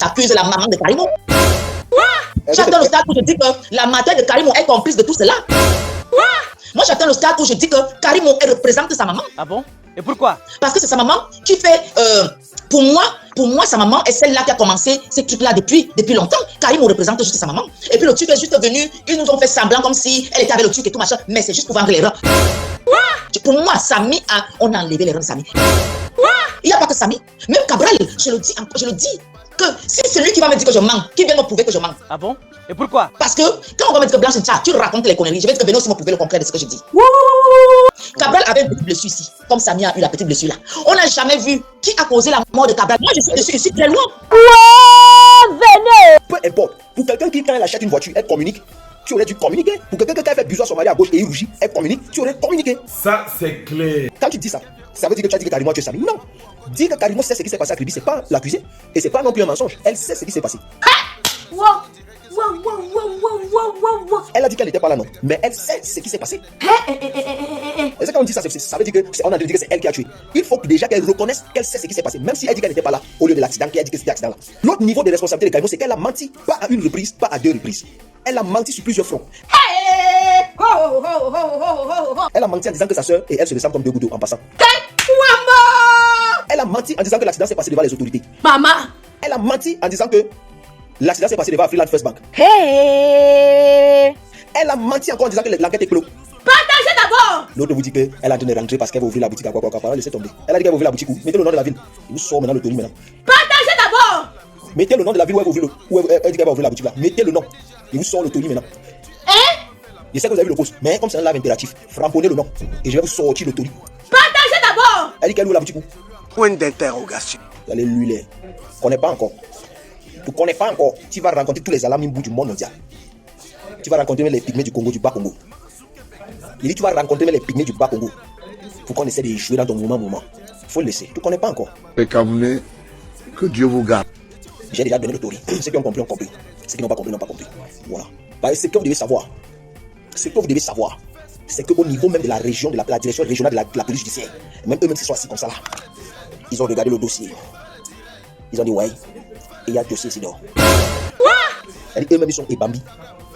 accuse la maman de Karimo. J'attends le stade où je dis que la mère de Karimo est complice de tout cela. Moi, j'attends le stade où je dis que Karimo représente sa maman. Ah bon? Et pourquoi? Parce que c'est sa maman qui fait... pour moi, sa maman est celle-là qui a commencé ces trucs-là depuis longtemps. Karimo représente juste sa maman. Et puis le Turc est juste venu, ils nous ont fait semblant comme si elle était avec le Turc et tout machin. Mais c'est juste pour vendre les reins. Pour moi, Samy, on a enlevé les reins de Samy. Il n'y a pas que Samy. Même Cabral, je le dis, que si c'est lui qui va me dire que je mens, qui vient me prouver que je mens. Ah bon? Et pourquoi? Parce que quand on va me dire que Blanche Ncha, tu racontes les conneries, je vais dire que venez aussi me prouver le contraire de ce que je dis. Cabral avait une petite blessure ici, comme Samy a eu la petite blessure là. On n'a jamais vu qui a causé la mort de Cabral. Moi, je suis ici très loin. Venez. Peu importe, pour quelqu'un qui, quand elle achète une voiture, elle communique. Tu aurais dû communiquer. Pour quelqu'un qui a fait besoin à son mari à gauche et il rougit, elle communique. Tu aurais communiqué. Ça, c'est clair. Quand tu dis ça, ça veut dire que tu as dit que Karimo a tué Samy. Non. Dire que Karimo sait ce qui s'est passé à Kribi, c'est pas l'accuser. Et c'est pas non plus un mensonge. Elle sait ce qui s'est passé. Elle a dit qu'elle n'était pas là, non. Mais elle sait ce qui s'est passé. Et c'est quand on dit ça, ça veut dire que on a dit que c'est elle qui a tué. Il faut déjà qu'elle reconnaisse qu'elle sait ce qui s'est passé. Même si elle dit qu'elle n'était pas là au lieu de l'accident, qu'elle a dit que c'était l'accident là. L'autre niveau de responsabilité de Karimo, c'est qu'elle a menti pas à une reprise, pas à deux reprises. Elle a menti sur plusieurs fronts. Elle a menti en disant que sa soeur et elle se ressemblent comme deux gouttes d'eau en passant. Elle a menti en disant que l'accident s'est passé devant les autorités. Maman. Elle a menti en disant que l'accident s'est passé devant Freeland First Bank. Hey. Elle a menti encore en disant que l'enquête est clos. Partagez d'abord. L'autre vous dit qu'elle est en train de rentrer parce qu'elle va ouvrir la boutique à quoi. Laissez tomber. Elle a dit qu'elle va ouvrir la boutique où? Mettez le nom de la ville. Il vous sort maintenant le Tony maintenant. Partagez d'abord. Mettez le nom de la ville où elle va ouvrir elle dit qu'elle va ouvrir la boutique là. Mettez le nom. Il vous sort le Tony maintenant. Je sais que vous avez vu le post, mais comme c'est un live interactif, frapponnez le nom et je vais vous sortir le Tony. Partagez d'abord. Elle dit qu'elle ouvre la boutique où? Point d'interrogation. Vous allez lui les. Tu connais pas encore. Tu connais pas encore. Tu vas rencontrer tous les alamimbo du monde mondial. Tu vas rencontrer même les pygmées du Congo, du bas Congo. Il dit tu vas rencontrer même les pygmées du bas Congo. Faut qu'on essaie de jouer dans ton moment. Faut le laisser. Tu connais pas encore. Les Camerounais, que Dieu vous garde. J'ai déjà donné le Tori. Ceux qui ont compris ont compris. Ceux qui n'ont pas compris n'ont pas compris. Voilà. Bah, ce que vous devez savoir, c'est qu'au niveau même de la région, de la direction régionale de la police judiciaire, même eux-mêmes qui sont assis comme ça là, ils ont regardé le dossier. Ils ont dit ouais, et il y a un dossier ici dehors. Eux-mêmes ils sont ébambis.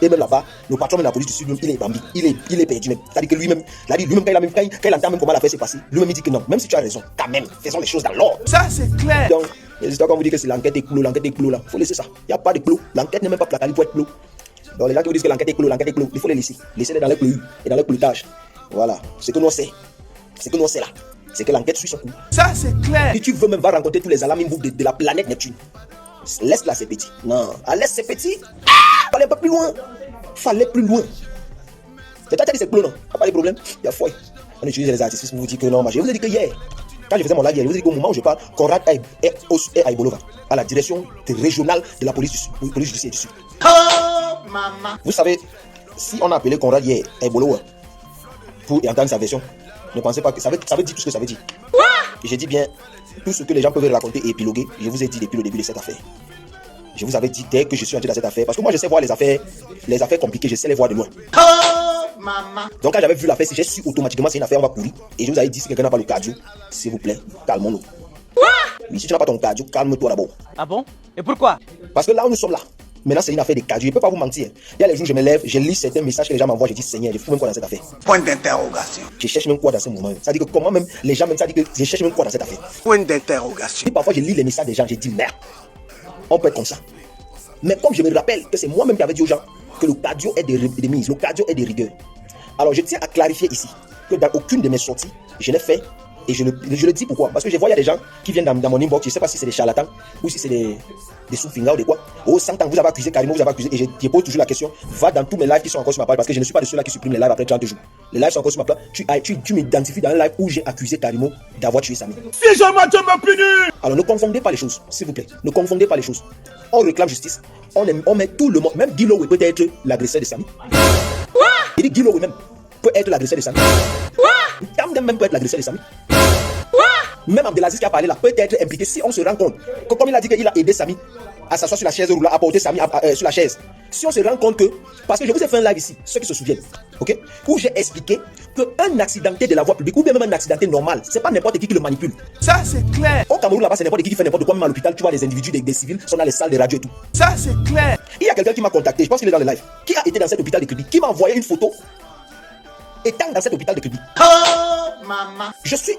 Et même là-bas, le patron de la police du Sud, il est ébambi. Il est perdu même. C'est-à-dire que lui-même, quand il entend même comment l'affaire s'est passée, lui-même il dit que non, même si tu as raison, quand même, faisons les choses dans l'ordre. Ça, c'est clair. Donc, les histoires qu'on vous dit que c'est l'enquête est clos là, faut laisser ça. Il n'y a pas de clos. L'enquête n'est même pas placardée pour être clos. Donc les gens qui vous disent que l'enquête est clos, il faut les laisser. Laissez-les dans les clous et dans le cloutage. Voilà. Ce que nous sait, là, c'est que l'enquête suit son cours. Ça, c'est clair. Si tu veux même va rencontrer tous les alamimbo de la planète Neptune, laisse-la, c'est petit. Non, laisse, c'est petit. Fallait pas plus loin. C'est toi qui as dit c'est clos, non? Pas de problème. Il y a foi. On utilise les artistes pour vous dire que non, je vous ai dit que hier, quand je faisais mon live hier, je vous ai dit qu'au moment où je parle, Conrad est à Ibolova, à la direction régionale de la police judiciaire du Sud. Oh, maman. Vous savez, si on a appelé Conrad hier à Ibolova pour entendre sa version, ne pensez pas que ça veut dire tout ce que ça veut dire. Et j'ai dit bien, tout ce que les gens peuvent raconter et épiloguer, je vous ai dit depuis le début de cette affaire. Je vous avais dit dès que je suis entré dans cette affaire, parce que moi je sais voir les affaires compliquées, je sais les voir de loin. Oh, maman. Donc quand j'avais vu l'affaire, j'ai su automatiquement c'est une affaire, on va courir. Et je vous avais dit si quelqu'un n'a pas le cardio, s'il vous plaît, calmons-nous. Mais si tu n'as pas ton cardio, calme-toi d'abord. Ah bon? Et pourquoi? Parce que là où nous sommes là, maintenant c'est une affaire de cardio, je ne peux pas vous mentir. Il y a les jours où je me lève, je lis certains messages que les gens m'envoient, je dis Seigneur, je fous même quoi dans cette affaire. Point d'interrogation. Je cherche même quoi dans ce moment. Ça dit que comment même les gens, même ça dit que je cherche même quoi dans cette affaire. Point d'interrogation. Et parfois je lis les messages des gens, je dis merde, on peut être comme ça. Mais comme je me rappelle que c'est moi-même qui avais dit aux gens que le cardio est de mise, le cardio est de rigueur. Alors je tiens à clarifier ici que dans aucune de mes sorties, je l'ai fait et je le dis pourquoi. Parce que je vois il y a des gens qui viennent dans mon inbox, je ne sais pas si c'est des charlatans ou si c'est des sous-fingers ou des quoi. Oh, 100 ans, vous avez accusé Karimo, vous avez accusé. Et je pose toujours la question, va dans tous mes lives qui sont encore sur ma page parce que je ne suis pas de ceux-là qui suppriment les lives après 30 jours. Les lives sont encore sur ma page. Tu m'identifies dans un live où j'ai accusé Karimo d'avoir tué Samy. Si jamais tu me punis. Alors ne confondez pas les choses, s'il vous plaît. Ne confondez pas les choses. On réclame justice. On met tout le monde. Même Guy Lowe peut être l'agresseur de Samy. Il dit Guy Lowe même peut être l'agresseur de Samy. Kamdem même peut être l'agresseur de Samy. Même Abdelaziz qui a parlé là peut être impliqué si on se rend compte que comme il a dit qu'il a aidé Samy à s'asseoir sur la chaise roulante, à porter Samy sur la chaise. Si on se rend compte que, parce que je vous ai fait un live ici, ceux qui se souviennent, ok, où j'ai expliqué qu'un accidenté de la voie publique ou bien même un accidenté normal, c'est pas n'importe qui le manipule. Ça c'est clair. Au Cameroun là-bas, c'est n'importe qui fait n'importe quoi, même à l'hôpital, tu vois les individus, des civils sont dans les salles de radio et tout. Ça c'est clair. Il y a quelqu'un qui m'a contacté, je pense qu'il est dans le live, qui a été dans cet hôpital de Kribi, qui m'a envoyé une photo étant dans cet hôpital de Kribi.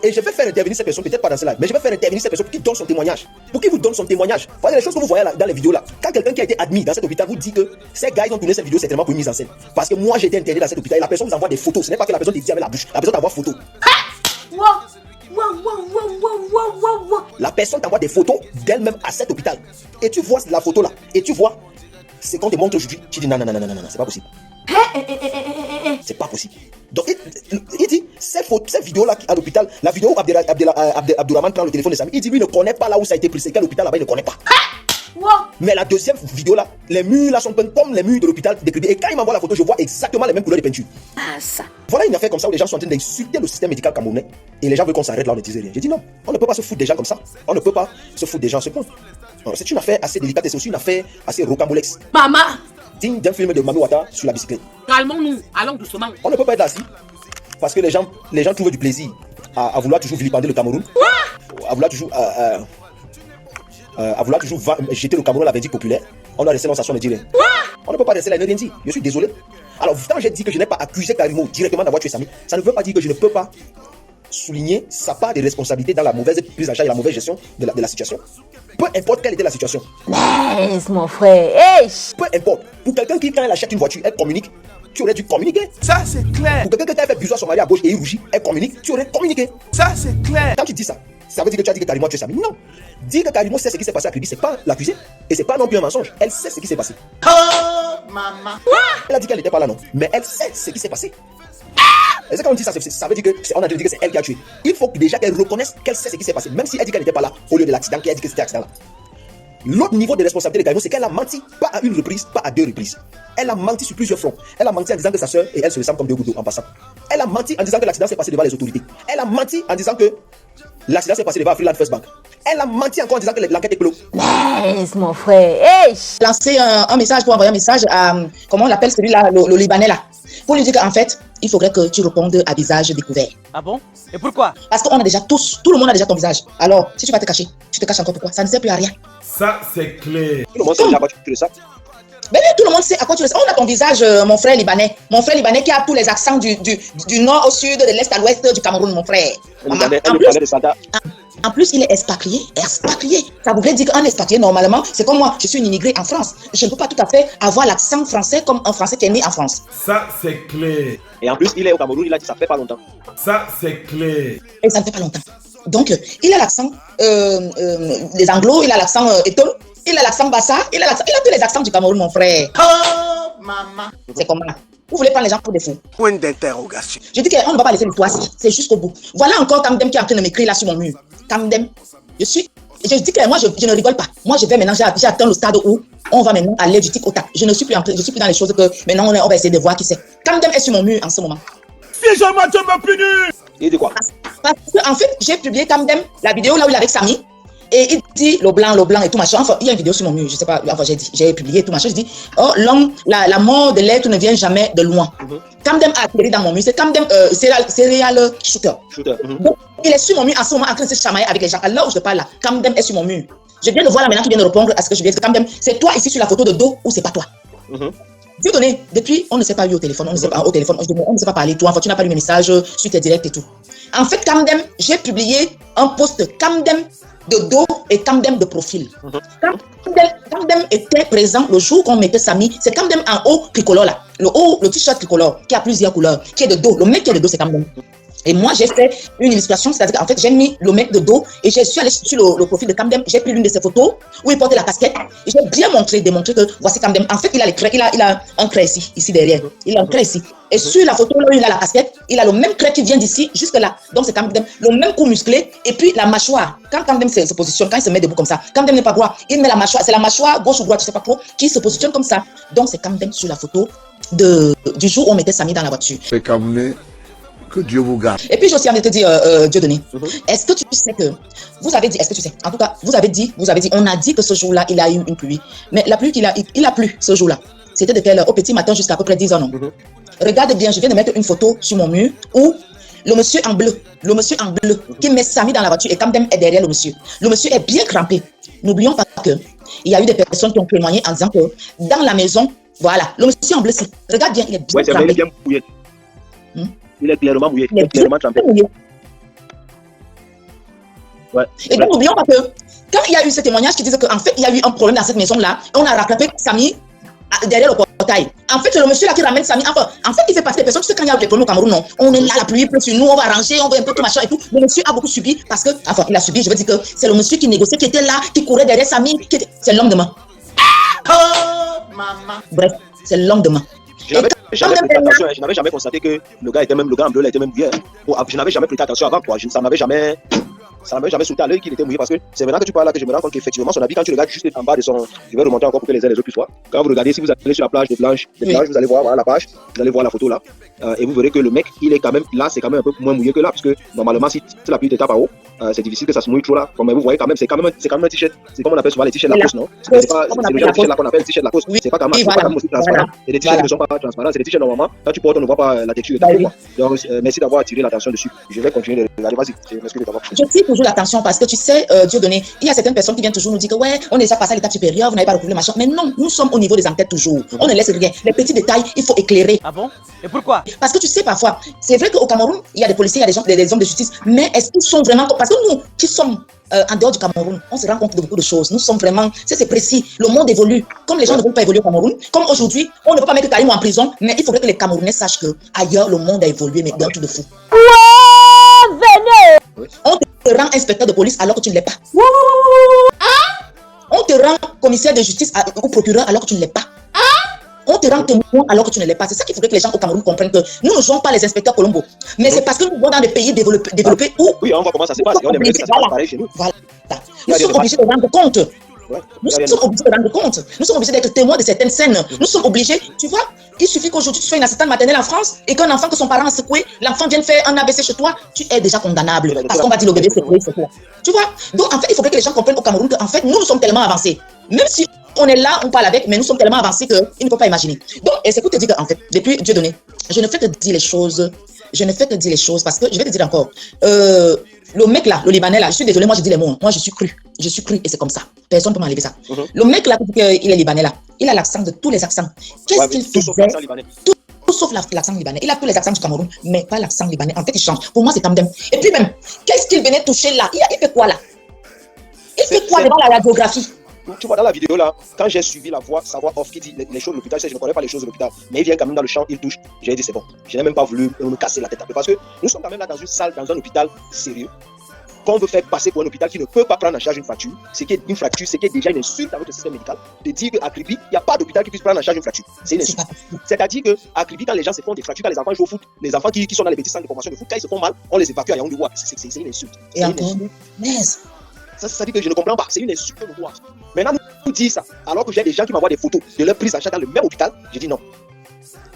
Et je vais faire intervenir cette personne, peut-être pas dans ce live, mais je vais faire intervenir cette personne pour qu'il donne son témoignage. Pour qu'il vous donne son témoignage. Voilà les choses que vous voyez là, dans les vidéos là. Quand quelqu'un qui a été admis dans cet hôpital vous dit que ces gars ils ont tourné cette vidéo certainement pour une mise en scène. Parce que moi j'ai été interné dans cet hôpital et la personne vous envoie des photos. Ce n'est pas que la personne dit avec la bouche, la personne t'envoie photo. La personne t'envoie des photos d'elle-même à cet hôpital. Et tu vois la photo là. Et tu vois ce qu'on te montre aujourd'hui. Tu dis non, c'est pas possible. C'est pas possible. Donc il dit, cette vidéo là à l'hôpital, la vidéo où Abdourahmane prend le téléphone de Samy, il dit lui ne connaît pas là où ça a été pris, c'est quel hôpital là-bas, il ne connaît pas. Mais la deuxième vidéo là, les murs là sont peints comme les murs de l'hôpital de Kribi. Et quand il m'envoie la photo, je vois exactement les mêmes couleurs de peinture. Voilà une affaire comme ça où les gens sont en train d'insulter le système médical camerounais. Et les gens veulent qu'on s'arrête là, on ne disait rien. J'ai dit non, on ne peut pas se foutre des gens comme ça. On ne peut pas se foutre des gens à ce point. C'est une affaire assez délicate et c'est aussi une affaire assez rocambolesque. Maman, Digne d'un film de Mami Wata sur la bicyclette. calmons-nous, allons doucement. On ne peut pas être assis parce que les gens trouvent du plaisir à vouloir toujours vilipender le Cameroun. À vouloir toujours jeter le Cameroun à la vindicte populaire. On doit rester dans sa zone de dire. On ne peut pas rester là et ne rien dire. Je suis désolé. Alors, quand j'ai dit que je n'ai pas accusé Karimo directement d'avoir tué Samy, ça ne veut pas dire que je ne peux pas souligner sa part de responsabilité dans la mauvaise prise en charge et la mauvaise gestion de la situation. Peu importe quelle était la situation. Laisse mon frère. Hey. Peu importe. Pour quelqu'un qui, quand elle achète une voiture, elle communique, tu aurais dû communiquer. Ça c'est clair. Pour quelqu'un qui a fait besoin à son mari à gauche et il rougit, elle communique, tu aurais communiqué. Ça c'est clair. Quand tu dis ça, ça veut dire que tu as dit que Karimo a tué Samy. Non. Dire que Karimo sait ce qui s'est passé à Kribi, c'est pas l'accuser. Et c'est pas non plus un mensonge. Elle sait ce qui s'est passé. Elle a dit qu'elle n'était pas là, non. Mais elle sait ce qui s'est passé. Et quand on dit ça, ça veut dire qu'on a dit que c'est elle qui a tué. Il faut déjà qu'elle reconnaisse qu'elle sait ce qui s'est passé. Même si elle dit qu'elle n'était pas là au lieu de l'accident, qu'elle a dit que c'était l'accident là. L'autre niveau de responsabilité de Karimo, c'est qu'elle a menti, pas à une reprise, pas à deux reprises. Elle a menti sur plusieurs fronts. Elle a menti en disant que sa soeur et elle se ressemblent comme deux gouttes d'eau en passant. Elle a menti en disant que l'accident s'est passé devant les autorités. Elle a menti en disant que l'accident s'est passé devant Freeland First Bank. Elle a menti encore en disant que l'enquête est close. Laisse mon frère. Hey. Lancer un message pour envoyer un message à, comment on l'appelle celui-là, le Libanais là. Pour lui dire qu'en fait, il faudrait que tu répondes à visage découvert. Ah bon? Et pourquoi? Parce qu'on a déjà tout le monde a déjà ton visage. Alors, si tu vas te cacher, tu te caches encore pourquoi? Ça ne sert plus à rien. Ça, c'est clair. Tout le monde sait déjà à quoi tu le sais. Mais tout le monde sait à quoi tu le sais. On a ton visage, mon frère libanais. Mon frère libanais qui a tous les accents du nord au sud, de l'est à l'ouest du Cameroun, mon frère. En plus, il est expatrié. Ça voudrait dire qu'un expatrié, normalement, c'est comme moi, je suis une immigrée en France. Je ne peux pas tout à fait avoir l'accent français comme un Français qui est né en France. Ça, c'est clair. Et en plus, il est au Cameroun, il a dit ça fait pas longtemps. Ça, c'est clair. Et ça ne fait pas longtemps. Donc, il a l'accent des Anglo, il a l'accent Etol, il a l'accent Bassa, il a tous les accents du Cameroun, mon frère. C'est comment là? Vous voulez prendre les gens pour des fous? Point d'interrogation. Je dis qu'on ne va pas laisser le toit, c'est jusqu'au bout. Voilà encore Kamdem qui est en train de m'écrire là sur mon mur. Kamdem, je dis que moi je ne rigole pas. Moi je vais maintenant, j'ai atteint le stade où on va maintenant aller du tic au tac. Je suis plus dans les choses que maintenant on va essayer de voir qui c'est. Kamdem est sur mon mur en ce moment. Si jamais tu me punis. Il dit quoi? Parce qu'en fait, j'ai publié Kamdem, la vidéo là où il est avec Samy. Et il dit le blanc et tout machin. Enfin, il y a une vidéo sur mon mur, je sais pas. Enfin, j'ai publié tout machin. Je dis, oh, l'homme, la mort de l'être ne vient jamais de loin. Kamdem a atterri dans mon mur. C'est Kamdem, serial shooter. Donc, il est sur mon mur en ce moment en train de se chamailler avec les gens. Alors où je parle là, Kamdem est sur mon mur. Je viens de voir là maintenant qui vient de répondre à ce que je viens de dire. Kamdem, c'est toi ici sur la photo de dos ou c'est pas toi? Dieu donné, depuis, on ne s'est pas eu au téléphone, on ne s'est pas parlé, toi, enfin, tu n'as pas lu mes messages sur tes directs et tout. En fait, Kamdem, j'ai publié un post Kamdem de dos et Kamdem de profil. Kamdem était présent le jour qu'on mettait Samy. C'est Kamdem en haut tricolore là. Le t-shirt tricolore qui a plusieurs couleurs, qui est de dos. Le mec qui est de dos, c'est Kamdem. Et moi, j'ai fait une illustration, c'est-à-dire qu'en fait, j'ai mis le mec de dos et je suis allé sur le profil de Kamdem. J'ai pris l'une de ses photos où il portait la casquette et j'ai bien démontré que voici Kamdem. En fait, il a un trait ici derrière. Il a un trait ici. Et sur la photo là où il a la casquette, il a le même trait qui vient d'ici jusque là. Donc c'est Kamdem. Le même cou musclé et puis la mâchoire. Quand Kamdem se positionne, quand il se met debout comme ça, Kamdem n'est pas droit. Il met la mâchoire, c'est la mâchoire gauche ou droite, je sais pas trop, qui se positionne comme ça. Donc c'est Kamdem sur la photo du jour où on mettait Samy dans la voiture. C'est Camerounais. Que Dieu vous garde. Et puis, j'ai aussi envie de te dire, Dieudonné, est-ce que tu sais que, vous avez dit, est-ce que tu sais, en tout cas, vous avez dit, on a dit que ce jour-là, il a eu une pluie. Mais la pluie il a plu ce jour-là. C'était de quelle heure? Au petit matin jusqu'à peu près 10 heures, non? Regarde bien, je viens de mettre une photo sur mon mur où le monsieur en bleu qui met Samy dans la voiture et Kamdem est derrière le monsieur. Le monsieur est bien crampé. N'oublions pas que il y a eu des personnes qui ont témoigné en disant que dans la maison, voilà, le monsieur en bleu, regarde bien, il est bien crampé. Il est bien mouillé. Il est clairement mouillé. Il est clairement trempé. Ouais. Et donc, n'oublions pas que quand il y a eu ce témoignage qui disait qu'en fait, il y a eu un problème dans cette maison-là, on a rattrapé Samy derrière le portail. En fait, c'est le monsieur là qui ramène Samy. Enfin, en fait, il fait partie des personnes. Tu sais, quand il y a des problèmes au Cameroun, non, on est là, la pluie pleut sur nous, on va ranger, on va un peu tout machin et tout. Le monsieur a beaucoup subi parce que, enfin, il a subi, je veux dire que c'est le monsieur qui négociait, qui était là, qui courait derrière Samy, c'est l'homme de main. Bref, c'est l'homme de main. Je n'avais jamais constaté que le gars en bleu là était même mouillé. Je n'avais jamais prêté attention avant, quoi. Ça m'avait jamais sauté à l'œil qu'il était mouillé parce que c'est maintenant que tu parles là que je me rends compte qu'effectivement son habit, quand tu regardes juste en bas de son. Je vais remonter encore pour que les uns les autres puissent voir. Quand vous regardez, si vous allez sur la plage des Blanches, vous allez voir voilà, la page, vous allez voir la photo là. Et vous verrez que le mec, il est quand même là, c'est quand même un peu moins mouillé que là, parce que normalement, si la pluie te tape en haut, c'est difficile que ça se mouille trop là. Comme vous voyez quand même, c'est quand même un t-shirt. C'est comme on appelle souvent les t-shirts Lacoste, non? C'est pas le genre de t-shirt là qu'on appelle t-shirt Lacoste. C'est pas quand même aussi transparent. Et les t-shirts ne sont pas transparents. C'est des t-shirts normalement. Quand tu portes, on ne voit pas la texture. Donc, merci d'avoir attiré l'attention dessus. Je vais continuer de regarder. Vas-y, je m'excuse de t'avoir. Je tire toujours l'attention parce que tu sais, Dieudonné, il y a certaines personnes qui viennent toujours nous dire que ouais, on est déjà passé à l'étape supérieure, vous n'avez pas recouvert le machin. Mais non, nous sommes au niveau des enquêtes toujours. On ne laisse rien. Les petits détails, il faut éclairer. Ah bon? Et pourquoi? Parce que tu sais, parfois, c'est vrai qu'au Cameroun, il y a des policiers, il y a des hommes de justice, mais est-ce qu'ils sont vraiment. Parce que nous, qui sommes en dehors du Cameroun, on se rend compte de beaucoup de choses. Nous sommes vraiment. C'est précis. Le monde évolue. Comme les gens ne veulent pas évoluer au Cameroun, comme aujourd'hui, on ne peut pas mettre Karim en prison, mais il faudrait que les Camerounais sachent que ailleurs, le monde a évolué, mais d'un tout de fou. Venez! On te rend inspecteur de police alors que tu ne l'es pas. On te rend commissaire de justice ou procureur alors que tu ne l'es pas. On te rend témoin alors que tu ne l'es pas. C'est ça qu'il faudrait que les gens au Cameroun comprennent que nous ne jouons pas les inspecteurs Colombo. Mais c'est parce que nous vivons dans des pays développés où. Oui, on voit comment ça se passe. Et on aimerait que ça se passe pareil chez nous. Voilà. Nous sommes obligés de rendre compte. Nous sommes obligés de rendre compte. Nous sommes obligés d'être témoins de certaines scènes. Nous sommes obligés. Tu vois, il suffit qu'aujourd'hui tu sois une assistante maternelle en France et qu'un enfant que son parent a secoué, l'enfant vienne faire un ABC chez toi, tu es déjà condamnable. Parce qu'on va dire le bébé secoué, c'est quoi. Tu vois. Donc en fait, il faudrait que les gens comprennent au Cameroun qu'en fait, nous sommes tellement avancés. Même si on est là, on parle avec, mais nous sommes tellement avancés qu'ils ne peuvent pas imaginer. Donc, et c'est pour te dire qu'en fait, depuis Dieudonné, je ne fais que dire les choses. Je ne fais que dire les choses parce que je vais te dire encore. Le mec là, le Libanais là, je suis désolé, moi je dis les mots. Moi je suis cru et c'est comme ça. Personne ne peut m'enlever ça. Le mec là, il est Libanais là, il a l'accent de tous les accents. Qu'est-ce qu'il faisait? Tout sauf l'accent libanais. Il a tous les accents du Cameroun, mais pas l'accent libanais. En fait, il change. Pour moi, c'est Kamdem. Et puis même, qu'est-ce qu'il venait toucher là? Il fait quoi là? Il fait quoi devant la radiographie? Tu vois dans la vidéo là, quand j'ai suivi la voix, sa voix off qui dit les choses de l'hôpital, je ne connais pas les choses de l'hôpital, mais il vient quand même dans le champ, il touche. J'ai dit c'est bon. Je n'ai même pas voulu me casser la tête un peu parce que nous sommes quand même là dans une salle, dans un hôpital sérieux, qu'on veut faire passer pour un hôpital qui ne peut pas prendre en charge une fracture. C'est qui est une fracture, c'est qui est déjà une insulte à notre système médical de dire qu'à Kribi, il n'y a pas d'hôpital qui puisse prendre en charge une fracture. C'est une insulte. C'est-à-dire qu'à Kribi, quand les gens se font des fractures, quand les enfants jouent au foot, les enfants qui sont dans les petits centres de formation de foot, quand ils se font mal, on les évacue à Yaoundé. C'est une insulte. Et encore, ça dit que je ne comprends pas, c'est une insulte de voir. Maintenant, nous dit ça, alors que j'ai des gens qui m'envoient des photos de leur prise en charge dans le même hôpital, je dis non.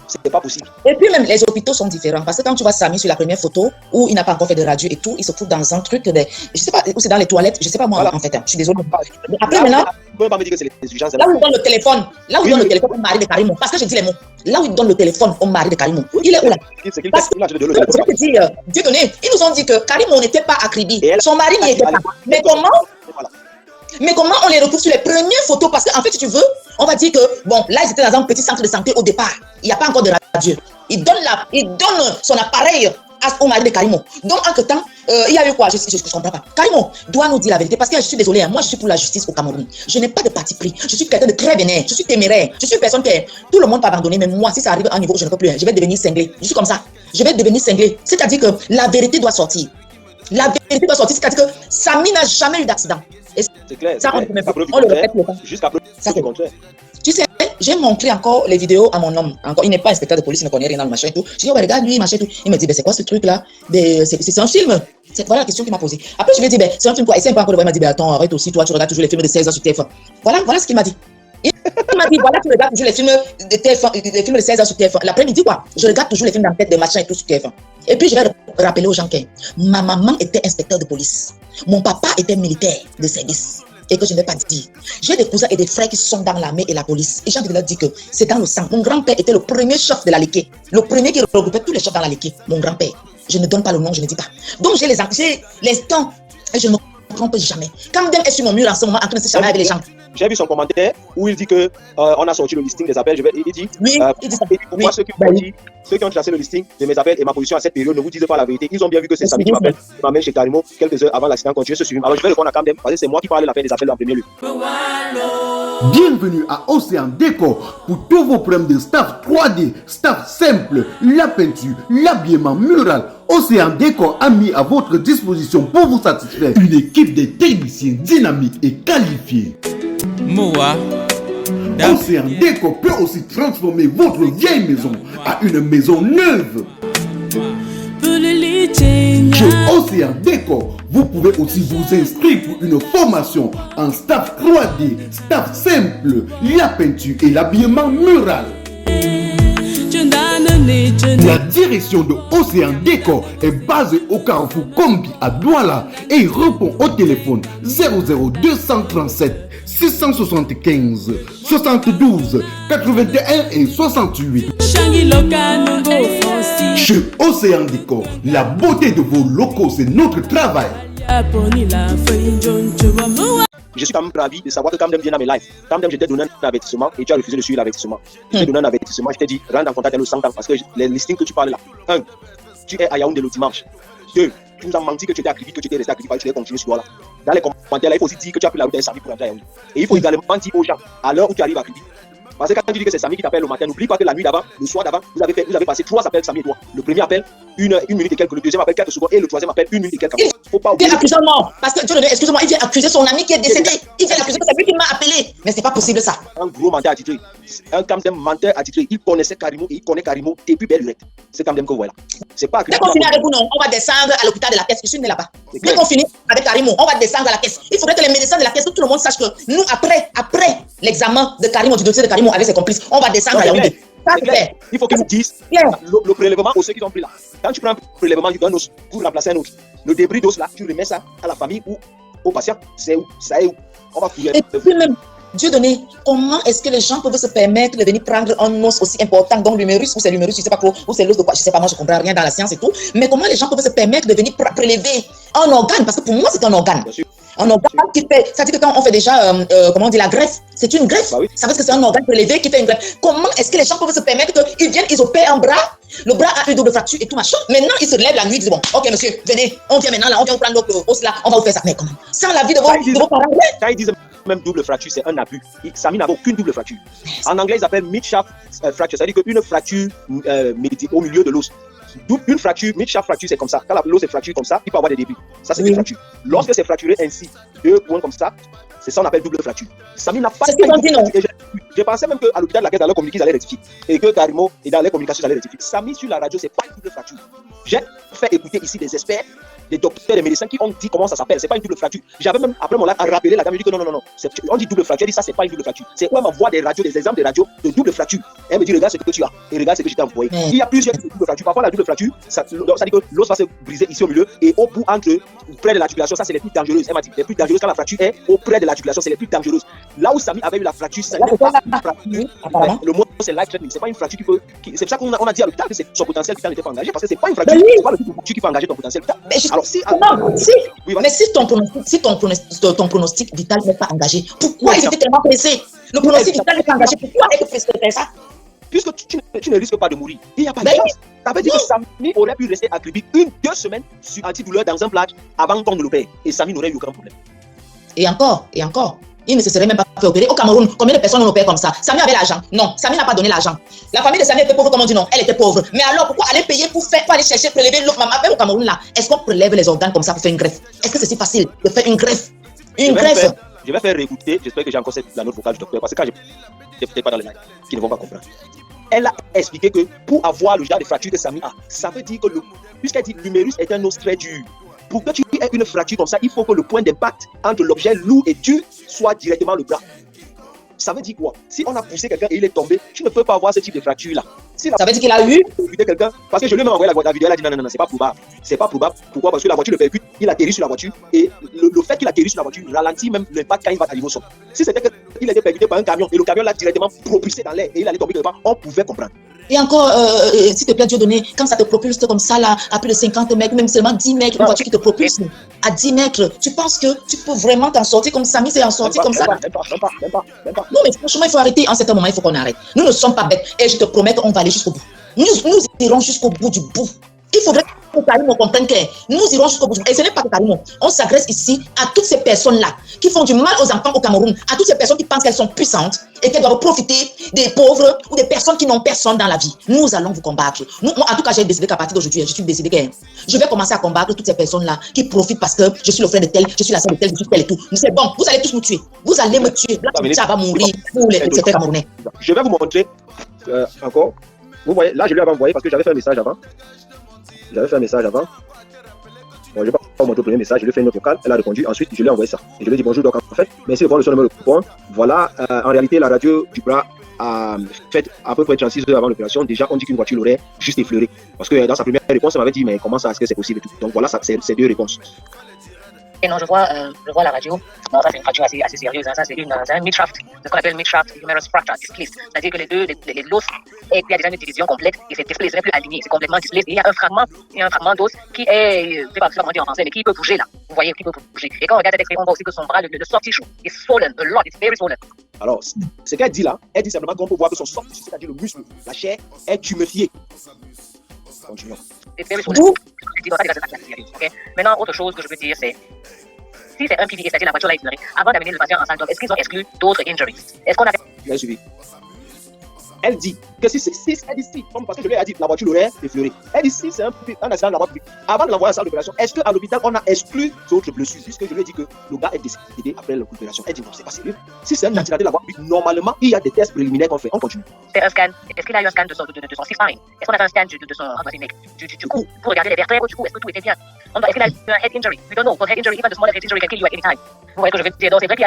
C'est pas possible. Et puis même, les hôpitaux sont différents. Parce que quand tu vois Samy sur la première photo, où il n'a pas encore fait de radio et tout, il se trouve dans un truc je sais pas, où c'est dans les toilettes, je sais pas moi, voilà. En fait, je suis désolé. Après, maintenant, vous ne pouvez pas me dire que c'est les urgences. Là où il donne le téléphone, au mari de Karimou, parce que je dis les mots, là où il donne le téléphone au mari de Karimou, il est où là? Parce que, je vais te dire, Dieudonné, ils nous ont dit que Karimou n'était pas à Kribi, son mari n'y était pas. Mais comment on les retrouve sur les premières photos? Parce qu'en fait, si tu veux, on va dire que, bon, là, ils étaient dans un petit centre de santé au départ. Il n'y a pas encore de radio. Il donne son appareil au mari de Karimou. Donc, entre temps, il y a eu quoi? Je ne comprends pas. Karimou doit nous dire la vérité. Parce que je suis désolé, moi, je suis pour la justice au Cameroun. Je n'ai pas de parti pris. Je suis quelqu'un de très vénère. Je suis téméraire. Je suis une personne qui est. Tout le monde peut abandonner. Mais moi, si ça arrive à un niveau où je ne peux plus, je vais devenir cinglé. Je suis comme ça. Je vais devenir cinglé. C'est-à-dire que la vérité doit sortir. La vérité doit sortir. C'est-à-dire que Samy n'a jamais eu d'accident. C'est clair. Ça, on le répète le temps. Jusqu'à preuve du contraire. Tu sais, j'ai montré encore les vidéos à mon homme. Encore, il n'est pas inspecteur de police, il ne connaît rien dans le machin et tout. Je dis, oh, regarde lui, machin et tout. Il me dit, c'est quoi ce truc-là? C'est un film. Voilà la question qu'il m'a posée. Après, je lui ai dit, c'est un film quoi? Et c'est un peu encore de voir. Il m'a dit, attends, arrête aussi, toi, tu regardes toujours les films de 16 ans sur TF1. Voilà ce qu'il m'a dit. Il m'a dit, voilà, tu regardes toujours les films de TF1, les films de 16 ans sur TF1. L'après-midi, quoi. Je regarde toujours les films d'enquête, de machin et tout sur TF1. Et puis, je vais rappeler aux gens que ma maman était inspecteur de police. Mon papa était militaire de service. Et que je ne vais pas dire. J'ai des cousins et des frères qui sont dans l'armée et la police. Et j'ai envie de leur dire que c'est dans le sang. Mon grand-père était le premier chef de la Liké. Le premier qui regroupait tous les chefs dans la Liké. Mon grand-père. Je ne donne pas le nom, je ne dis pas. Donc, j'ai l'instant et je ne me trompe jamais. Quand Dem est sur mon mur en ce moment, en train de se charmer avec les gens. J'ai vu son commentaire où il dit que on a sorti le listing des appels. Il dit, Oui, il dit ça. pour moi, ceux qui ont chassé le listing de mes appels et ma position à cette période ne vous disent pas la vérité. Ils ont bien vu que c'est Samy qui m'amène chez Karimo quelques heures avant l'accident continué ce suivi. Alors je vais répondre à Kamdem parce que c'est moi qui parle de l'affaire des appels en premier lieu. Bienvenue à Océan Décor pour tous vos problèmes de staff 3D, staff simple, la peinture, l'habillement mural. Océan Décor a mis à votre disposition pour vous satisfaire une équipe de techniciens dynamiques et qualifiés. Moa. Océan Décor peut aussi transformer votre vieille maison à une maison neuve. Chez Océan Décor, vous pouvez aussi vous inscrire pour une formation en staff 3D, staff simple, la peinture et l'habillement mural. La direction de Océan Décor est basée au carrefour Kombi à Douala et répond au téléphone 00237 675 72 81 et 68. Chez Océan Décor, la beauté de vos locaux, c'est notre travail. Je suis quand même ravi de savoir que Kamdem vient à mes lives. Kamdem, je t'ai donné un avertissement et tu as refusé de suivre l'avertissement. Je t'ai donné un avertissement, je t'ai dit, rentre en contact avec le 100 ans parce que les listings que tu parles là, 1, tu es à Yaoundé le dimanche. 2, tu nous as menti que tu étais à Kribi, que tu étais resté à Kribi, que tu devais continuer sur là. Dans les commentaires là, il faut aussi dire que tu as pris la route d'un Samy pour rentrer à Yaoundé. Et il faut également dire aux gens, à l'heure où tu arrives à Kribi, parce que quand tu dis que c'est Samy qui t'appelle le matin, n'oublie pas que la nuit d'avant, le soir d'avant, vous avez passé 3 appels Samy et toi. Le premier appel, une minute et quelques, le deuxième appel 4 secondes et le troisième appel 1 minute et quelques. Faut pas oublier. Il vient accuser mort. Parce que, excusez-moi, il vient accuser son ami qui est décédé. Il vient accuser que c'est lui qui m'a appelé. Mais c'est pas possible ça. Un gros menteur attitré. Un Kamdem menteur attitré. Il connaissait Karimo et il connaît Karimo depuis belle lurette. C'est Kamdem que vous voyez là. C'est pas Dès qu'on finit avec vous, non, on va descendre à l'hôpital de la caisse. Je suis né là-bas. Dès qu'on finit avec Karimo, on va descendre à la caisse. Il faudrait que les médecins de la caisse, que tout le monde sache que nous, après l'examen de Karimo, du dossier de Karimo avec ses complices, on va descendre à Yaoundé. Il faut qu'ils vous disent le prélèvement aux ceux qui ont pris là. Quand tu prends un prélèvement d'un os pour remplacer un autre, le débris d'os là, tu remets ça à la famille ou au patient. C'est où? Ça est où? On va fouiller. Et puis même, Dieu donné, comment est-ce que les gens peuvent se permettre de venir prendre un os aussi important, donc l'humérus, ou c'est l'humérus, je sais pas trop, ou c'est l'os de quoi, je sais pas, moi je comprends rien dans la science et tout, mais comment les gens peuvent se permettre de venir prélever un organe, parce que pour moi c'est un organe. Un organe qui fait, ça dit que quand on fait déjà, comment on dit, la greffe, c'est une greffe. Bah oui. Ça veut dire que c'est un organe prélevé qui fait une greffe. Comment est-ce que les gens peuvent se permettre qu'ils viennent, ils opèrent un bras, le bras a une double fracture et tout machin. Maintenant, ils se lèvent la nuit, ils disent bon, ok monsieur, venez, on vient maintenant là, on vient vous prendre notre os là, on va vous faire ça. Mais comment? Sans la vie de vos parents. Quand ils disent même double fracture, c'est un abus. Samy n'avait aucune double fracture. En anglais, ils appellent mid-shaft fracture, c'est-à-dire qu'une fracture au milieu de l'os. Une fracture, mid-shaft fracture, c'est comme ça. Quand l'os est fracturé comme ça, il peut avoir des débris. Ça, c'est une fracture. Lorsque c'est fracturé ainsi, 2 points comme ça, c'est ça qu'on appelle double fracture. Samy n'a pas de fracture. Je pensais même qu'à l'hôpital de la caisse, dans leur communiqué, ils allaient rectifier. Et que Karimo, et dans les communications, ils allaient rectifier. Samy, sur la radio, c'est pas une double fracture. J'ai fait écouter ici des experts, des docteurs, des médecins qui ont dit comment ça s'appelle. C'est pas une double fracture. J'avais même, après mon live, à rappeler la dame, je dis que non. On dit double fracture. Elle dit ça, c'est pas une double fracture. C'est quoi m'envoie des radios, des exemples de radios de double fracture. Elle me dit, regarde ce que tu as. Et regarde ce que je t'ai envoyé. Il y a plusieurs double fractures. Parfois, la double fracture, ça dit que l'os va se briser ici au milieu et au bout, près de l'articulation, ça, c'est les plus dangereuses. Elle m'a dit, les plus dangereuses quand la fracture est auprès de l'articulation, c'est les plus dangereuses. Là où Samy avait eu la fracture, c'est pas une fracture. Le mot, c'est life threatening. C'est pas une fracture qui peut. C'est pour ça qu'on a dit à l'hôpital que son potentiel vital n'était pas engagé parce que c'est pas une fracture. C'est pas le type de fracture qui peut engager ton potentiel vital. Alors, si ton pronostic vital n'est pas engagé, pourquoi ils étaient tellement pressés? Le pronostic vital n'est pas engagé, pourquoi est-ce que tu fais ça? Puisque tu ne risques pas de mourir, il n'y a pas de chance. Ça veut dire que Samy aurait pu rester à Kribi 1-2 semaines sur antidouleur dans un plage avant qu'on ne l'opère. Et Samy n'aurait eu aucun problème. Et encore. Il ne se serait même pas fait opérer. Au Cameroun, combien de personnes on opère comme ça? Samy avait l'argent? Non, Samy n'a pas donné l'argent. La famille de Samy était pauvre, comme on dit non, elle était pauvre. Mais alors pourquoi aller payer pour aller chercher, prélever l'autre maman? Même au Cameroun là, est-ce qu'on prélève les organes comme ça pour faire une greffe? Est-ce que c'est si facile de faire une greffe? Je vais faire réécouter, j'espère que j'ai encore la note vocale du docteur, parce que quand je peut-être pas dans les lives, qui ne vont pas comprendre. Elle a expliqué que pour avoir le genre de fracture que Samy a, ça veut dire que puisqu'elle dit l'humérus est un os très dur. Pour que tu aies une fracture comme ça, il faut que le point d'impact entre l'objet lourd et dur soit directement le bras. Ça veut dire quoi? Si on a poussé quelqu'un et il est tombé, tu ne peux pas avoir ce type de fracture-là. Si Ça veut dire qu'il a eu. quelqu'un, parce que je lui ai même envoyé la vidéo, elle a dit non, c'est pas probable. C'est pas probable. Pourquoi? Parce que la voiture le percute, il atterrit sur la voiture et le fait qu'il atterrit sur la voiture ralentit même l'impact quand il va arriver au sol. Si c'était qu'il était percuté par un camion et le camion l'a directement propulsé dans l'air et il allait tomber quelque part, on pouvait comprendre. Et encore, s'il te plaît, Dieu donné, quand ça te propulse comme ça, là, à plus de 50 mètres, même seulement 10 mètres, une voiture qui te propulse à 10 mètres, tu penses que tu peux vraiment t'en sortir comme Samy s'est en sorti comme ça? Même pas. Non, mais franchement, il faut arrêter. En certain moment, il faut qu'on arrête. Nous ne sommes pas bêtes. Et je te promets qu'on va aller jusqu'au bout. Nous irons jusqu'au bout du bout. Il faudrait que Karimo comprenne que nous irons jusqu'au bout. Et ce n'est pas que Karimo. On s'adresse ici à toutes ces personnes-là qui font du mal aux enfants au Cameroun, à toutes ces personnes qui pensent qu'elles sont puissantes et qu'elles doivent profiter des pauvres ou des personnes qui n'ont personne dans la vie. Nous allons vous combattre. Moi, en tout cas, j'ai décidé qu'à partir d'aujourd'hui, je suis décidé que je vais commencer à combattre toutes ces personnes-là qui profitent parce que je suis le frère de tel, je suis la sœur de tel, je suis tel et tout. Mais c'est bon, vous allez tous me tuer. Vous allez me tuer. Là, ça va mourir pour les Camerounais. Je vais vous montrer encore. Vous voyez, là, je lui avais envoyé parce que j'avais fait un message avant. Bon, je ne vais pas vous montrer le premier message, je lui ai fait une note vocale, elle a répondu, ensuite je lui ai envoyé ça. Et je lui ai dit bonjour, donc en fait, merci de prendre le son numéro de point. Voilà, en réalité, la radio du bras a fait à peu près 36 heures avant l'opération. Déjà, on dit qu'une voiture l'aurait juste effleuré. Parce que dans sa première réponse, elle m'avait dit, mais comment ça, est-ce que c'est possible et tout. Donc voilà, c'est deux réponses. Et non, je vois la radio. Non, ça c'est une fracture assez sérieuse. Hein. Ça c'est un mid-shaft. C'est ce qu'on appelle mid-shaft humerus fracture, displaced. C'est-à-dire que les l'os, et puis il y a déjà une division complète et c'est displaced, c'est plus aligné, c'est complètement displaced. Et il y a un fragment d'os qui est, je ne sais pas comment dire en français, mais qui peut bouger là. Vous voyez, qui peut bouger. Et quand on regarde cet extrait, on voit aussi que son bras, le soft tissue, est swollen a lot, it's very swollen. Alors, ce qu'elle dit là, elle dit simplement qu'on peut voir que son soft tissue, c'est-à-dire le muscle, la chair, est tuméfiée. Continuons. C'est very swollen. Okay. Maintenant, autre chose que je veux dire, c'est si c'est un PVA, c'est-à-dire la voiture l'a effleuré, avant d'amener le patient en salle, est-ce qu'ils ont exclu d'autres injuries? Est-ce qu'on a... Bien suivi. Elle dit que si, elle dit si, comme parce que je lui ai dit la voiture l'aurait effleuré. Elle dit si c'est un accident de la voie publique. Avant de l'envoyer à la salle d'opération, est-ce qu'à l'hôpital on a exclu d'autres blessures? Puisque je lui ai dit que le gars est décédé après l'opération. Elle dit non, c'est pas sérieux. Si c'est un accident de la voie publique, normalement il y a des tests préliminaires qu'on fait. On continue. C'est un scan. Est-ce qu'il a eu un scan de son C-spine? Est-ce qu'on a fait un scan de son du cou pour regarder les vertèbres du cou? Est-ce que tout était bien? Est-ce qu'il a eu un head injury? We don't know. Because head injury, even the smallest head injury can kill you at any time. Vous voyez ce que je veux dire? Donc c'est vrai qu'il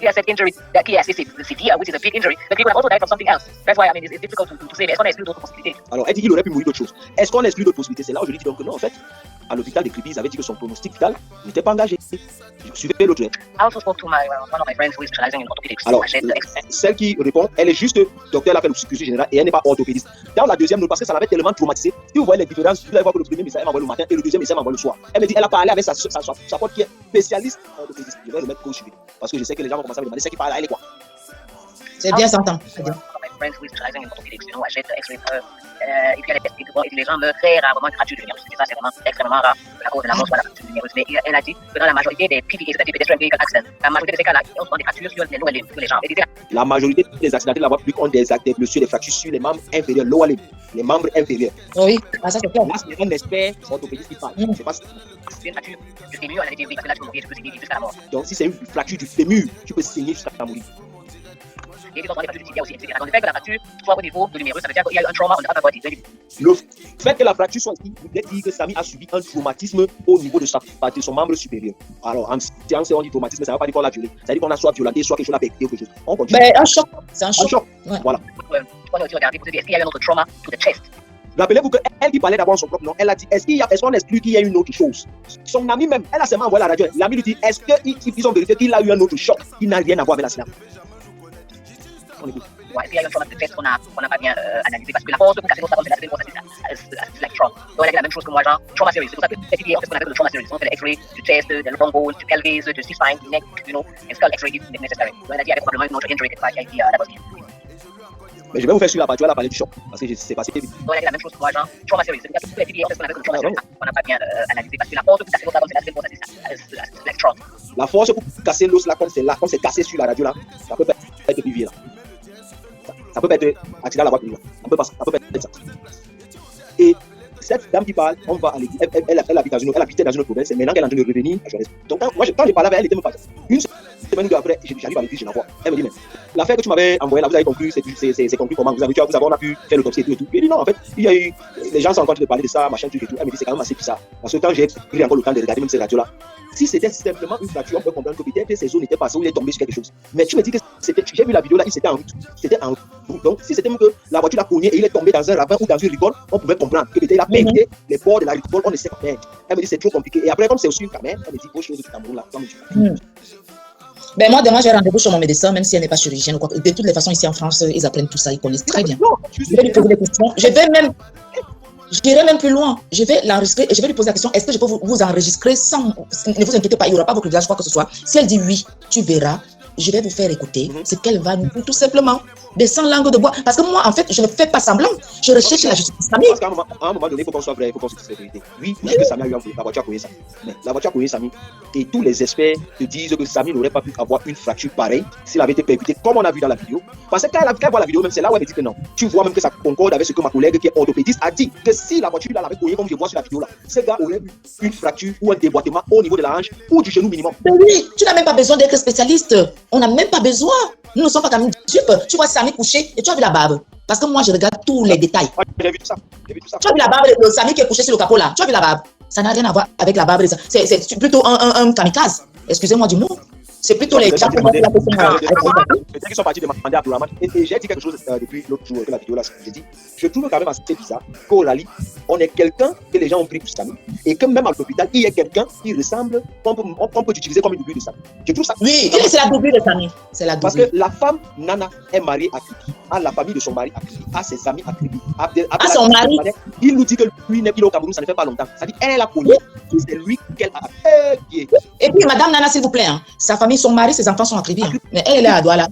y a cette injury qui est assez severe, which is a big injury, but he could have also died from something else. That's why I mean it's difficult to say. Est-ce qu'on exclut d'autres possibilités? Alors elle dit qu'il aurait pu mourir d'autres choses. Est-ce qu'on exclut d'autres possibilités? C'est là où je lui dis donc que non, en fait, à l'hôpital de Kribi, ils avaient dit que son pronostic vital n'était pas engagé. Je suivais l'autre. I also spoke to one of my friends who is specializing in orthopedics. Alors, celle qui répond, elle est juste docteur, elle a fait le cursus général et elle n'est pas orthopédiste. Dans la deuxième note, parce que ça l'avait tellement traumatisé, si vous voyez les différences, vous allez voir que le premier message m'envoie le matin et le deuxième message m'envoie le soir. Elle me dit, elle a parlé avec sa pote qui est spécialiste en orthopédiste. Je vais le mettre coach. Parce que je sais que les gens vont commencer à me demander, c'est qui parle là, elle est quoi? C'est bien, s'entend. C'est bien. Friends who is specializing in orthopedics, you know, achète X-ray. Et puis elle est bon, et les gens meurent très rarement de fractures de l'humérus. Ça, c'est vraiment extrêmement rare à cause de la mort soit la fracture de l'humérus. Mais elle a dit que dans la majorité des PVA, c'est-à-dire pedestrian vehicle accidents, la majorité de ces cas-là, on se prend des fractures sur les lower limbs, sur les jambes. La majorité des accidents de la voie publique ont des blessures, des fractures sur les membres inférieurs, lower limb, les membres inférieurs. Oui, ça c'est clair. Là, c'est un expert orthopédiste qui parle. C'est pas... C'est une fracture du fémur, elle a dit oui, parce que là, tu peux mourir, tu peux saigner jusqu'à la mort. Donc, si c'est une fracture du fémur, tu peux saigner jusqu'à mourir. Et puis, on a des fractures du tibia aussi, etc. Donc, le fait que la fracture soit au niveau de l'humérus, ça veut dire qu'il y a eu un trauma, on n'a pas pu voir. Le fait que la fracture soit ici, vous dire que Samy a subi un traumatisme au niveau de son membre supérieur. Alors, en science, on dit traumatisme, ça ne veut pas dire qu'on l'a violé. Ça veut dire qu'on a soit violenté, soit quelque chose a pété ou quelque chose. On continue. Mais un choc, c'est un choc. Ouais. Voilà. On a aussi regardé pour se dire, est-ce qu'il y a eu un autre trauma to the chest? Rappelez-vous qu'elle qui parlait d'abord de son propre nom, elle a dit, est-ce qu'on exclut qu'il y a une autre chose? Son ami même, elle a seulement envoyé la radio. L'ami lui dit, est-ce qu'ils ont vérifié qu'il a eu un autre choc qui n'a rien à voir avec l'accident? On écoute. Ouais, est-ce qu'il y a eu un trauma de test qu'on n'a pas bien analysé? Parce que la force pour casser l'os, c'est la force, c'est like trauma. Donc elle a dit la même chose que moi, genre trauma serious. C'est pour ça que c'est ce qu'on appelle le trauma serious. On fait l'ex-ray du chest, de long bone, du pelvis, du C-spine, du neck, you know, and skull x-ray if necessary. Donc elle a dit avec probablement une autre injury qui a été la positive. Mais je vais vous faire suivre la partie, elle a parlé du choc, parce que c'est passé vite. Donc elle a dit la même chose que moi, genre trauma serious. C'est pour ça que c'est ce qu'on appelle le trauma serious. On n'a pas bien analysé parce que la force pour casser l'os, c'est like trauma. La force pour casser l'os là, comme c'est cassé sur la radio là, ça peut être pivier là. Ça peut être accident à la voie publique. Ça peut être ça. Et cette dame qui parle, on va à l'église. Elle habitait dans une autre province. Maintenant qu'elle est en train de revenir à Johannesburg. Donc quand j'ai parlé avec elle, elle était même pas. Une semaine après, j'arrive à l'église, je la vois. Elle me dit, mais l'affaire que tu m'avais envoyée là, vous avez conclu, c'est conclu comment? On a pu faire l'autopsie et tout. Je dis non, en fait, il y a eu. Les gens sont en train de parler de ça, machin, truc et tout. Elle me dit, c'est quand même assez bizarre. Parce que quand j'ai pris encore le temps de regarder même ces radios là, si c'était simplement une fracture, on peut comprendre que peut-être ces zones étaient passées où il est tombé sur quelque chose. Mais tu me dis que J'ai vu la vidéo là, il c'était en route. C'était en route. Donc, si c'était même que la voiture l'a cogné et il est tombé dans un ravin ou dans une rigole, on pouvait comprendre que peut-être il a pété les bords de la rigole, on ne sait pas faire. Elle me dit c'est trop compliqué. Et après, comme c'est aussi une caméra, elle me dit, vos choses du Cameroun là, comme tu Ben moi, demain, j'ai rendez-vous chez mon médecin, même si elle n'est pas chirurgienne ou quoi. De toutes les façons, ici en France, ils apprennent tout ça, ils connaissent très bien. Je vais lui poser des questions. J'irai même plus loin. Je vais l'enregistrer et je vais lui poser la question, est-ce que je peux vous enregistrer sans... Ne vous inquiétez pas, il n'y aura pas votre visage, quoi que ce soit. Si elle dit oui, tu verras, je vais vous faire écouter ce qu'elle va nous dire tout simplement. Des 100 langues de bois. Parce que moi, en fait, je ne fais pas semblant. Je recherche la justice islamique. Parce qu'à un moment donné, il faut qu'on soit vrai, il faut qu'on se dise la vérité. Oui, je dis que Samy a eu la voiture à cogner Samy. Mais la voiture a cogné Samy. Et tous les experts te disent que Samy n'aurait pas pu avoir une fracture pareille s'il avait été percuté, comme on a vu dans la vidéo. Parce que quand elle voit la vidéo, même c'est là où elle me dit que non. Tu vois même que ça concorde avec ce que ma collègue qui est orthopédiste a dit. Que si la voiture l'avait cogné, comme je vois sur la vidéo là, ce gars aurait eu une fracture ou un déboîtement au niveau de la hanche ou du genou minimum. Mais oui, tu n'as même pas besoin d'être spécialiste. On n'a même pas besoin. Nous ne sommes pas comme une dupe. Tu vois Samy couché et tu as vu la barbe. Parce que moi, je regarde tous les détails. J'ai vu tout ça. Tu as vu la barbe de Samy qui est couché sur le capot là. Tu as vu la barbe. Ça n'a rien à voir avec la barbe. C'est plutôt un kamikaze. Excusez-moi du mot. C'est plutôt les gens qui vont faire la Ils sont partis demander à Abdourahmane. Et j'ai dit quelque chose depuis l'autre jour que la vidéo là. J'ai dit, je trouve quand même assez bizarre qu'au Rally, on est quelqu'un que les gens ont pris pour Samy. Et que même à l'hôpital, il y a quelqu'un qui ressemble, qu'on peut utiliser comme une double de Samy. Je trouve ça. Oui, c'est la double de Samy. C'est la double. Parce que la femme, Nana, est mariée à Kribi, a la famille de son mari à Kribi, a ses amis à Kribi. À son mari. Il nous dit que lui n'est au Cameroun, ça ne fait pas longtemps. Ça dit, elle a connu. C'est lui qu'elle a aidé. Et puis, Madame Nana, s'il vous plaît, hein, sa famille, son mari, ses enfants sont à Kribi. Hein. Mais elle est à Douala.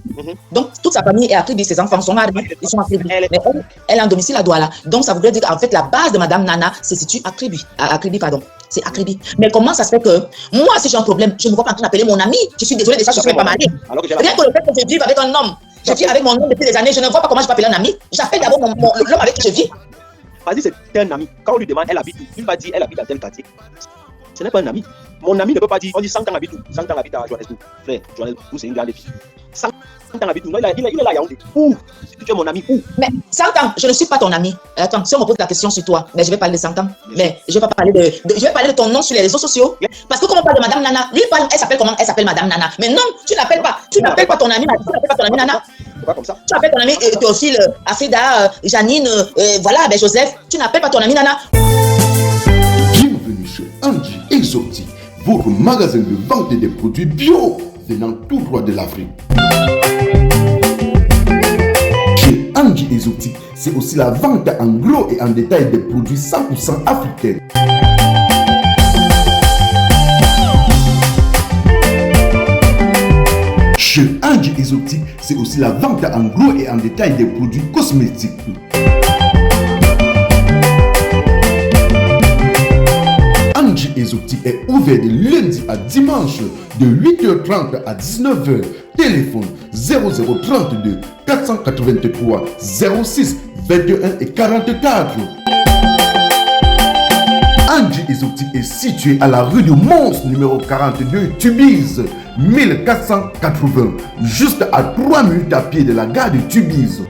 Donc, toute sa famille est à Kribi, ses enfants, son mari, ils sont à Kribi. Mais elle est en domicile à Douala. Donc, ça voudrait dire qu'en fait, la base de Madame Nana se situe à Kribi. À Kribi, pardon. C'est à Kribi. Mais comment ça se fait que moi, si j'ai un problème, je ne vois pas en train d'appeler mon ami. Je suis désolée de ça, je ne suis même pas mariée. Rien que le fait que je vive avec un homme, je vis avec mon homme depuis des années, je ne vois pas comment je peux appeler un ami. J'appelle d'abord l'homme avec qui je vis. Vas-y, c'est un ami. Quand on lui demande, elle habite où? Il va dire, elle habite dans tel quartier. Ce n'est pas un ami. Mon ami ne peut pas dire, on dit 100 ans habite où? 100 ans habite à Johannesburg. Frère, Johannesburg, c'est une grande fille. 100 ans habite où? Non, il est là, Yaoundé. Où? Tu es mon ami, où? Mais 100 ans, je ne suis pas ton ami. Attends, si on me pose la question sur toi, mais je vais parler de 100 ans. Mais je vais pas parler je vais parler de ton nom sur les réseaux sociaux. Parce que comme on parle de Madame Nana, lui parle, elle s'appelle comment? Elle s'appelle Madame Nana. Mais non, tu n'appelles pas ton ami, tu n'appelles pas ton ami Nana. C'est pas comme ça. Tu appelles ton ami Théophile, Afida, Janine, voilà, ben Joseph. Tu n'appelles pas ton ami Nana. Bienvenue chez Angie Exotique, votre magasin de vente des produits bio venant tout droit de l'Afrique. Chez Angie Exotique, c'est aussi la vente en gros et en détail des produits 100% africains. Chez Angie Exotique, c'est aussi la vente en gros et en détail des produits cosmétiques. Angie Exotique est ouvert de lundi à dimanche de 8h30 à 19h. Téléphone 0032 483 06 21 et 44. Angie Exotique est situé à la rue du Mons, numéro 42, Tubize, 1480, juste à 3 minutes à pied de la gare de Tubize.